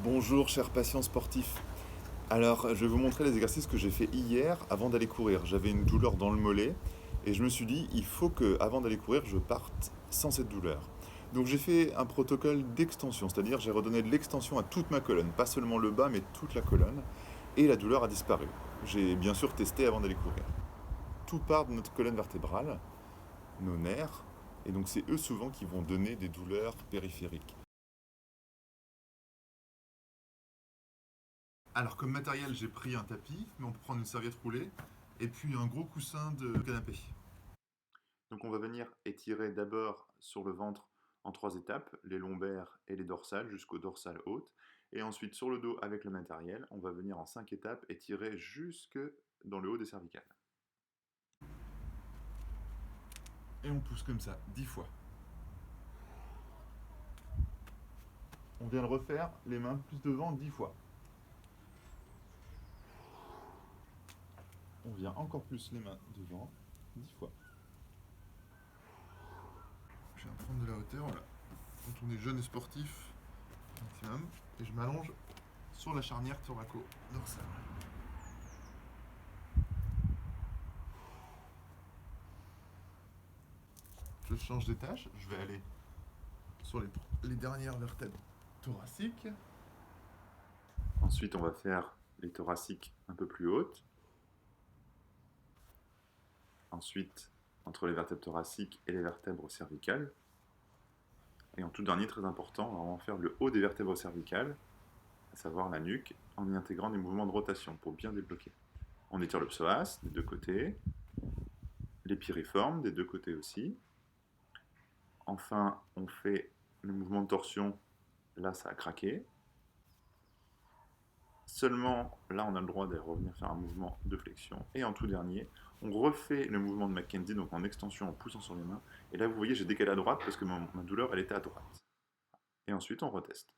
Bonjour chers patients sportifs. Alors je vais vous montrer les exercices que j'ai fait hier avant d'aller courir. J'avais une douleur dans le mollet et je me suis dit il faut que avant d'aller courir je parte sans cette douleur. Donc j'ai fait un protocole d'extension, c'est-à-dire j'ai redonné de l'extension à toute ma colonne, pas seulement le bas mais toute la colonne, et la douleur a disparu. J'ai bien sûr testé avant d'aller courir. Tout part de notre colonne vertébrale, nos nerfs, et donc c'est eux souvent qui vont donner des douleurs périphériques. Alors, comme matériel, j'ai pris un tapis, mais on peut prendre une serviette roulée, et puis un gros coussin de canapé. Donc, on va venir étirer d'abord sur le ventre en 3 étapes, les lombaires et les dorsales jusqu'aux dorsales hautes. Et ensuite, sur le dos avec le matériel, on va venir en 5 étapes étirer jusque dans le haut des cervicales. Et on pousse comme ça, 10 fois. On vient le refaire, les mains plus devant, 10 fois. On vient encore plus les mains devant, 10 fois. Je viens prendre de la hauteur, voilà. Quand on est jeune et sportif, maximum, et je m'allonge sur la charnière thoraco-dorsale. Je change d'étage, je vais aller sur les dernières vertèbres thoraciques. Ensuite, on va faire les thoraciques un peu plus hautes. Ensuite, entre les vertèbres thoraciques et les vertèbres cervicales. Et en tout dernier, très important, on va faire le haut des vertèbres cervicales, à savoir la nuque, en y intégrant des mouvements de rotation pour bien débloquer. On étire le psoas des deux côtés, les piriformes des deux côtés aussi. Enfin, on fait le mouvement de torsion, là ça a craqué. Seulement, là on a le droit de revenir faire un mouvement de flexion. Et en tout dernier, on refait le mouvement de Mackenzie, donc en extension en poussant sur les mains. Et là vous voyez, j'ai décalé à droite parce que ma douleur elle était à droite. Et ensuite on reteste.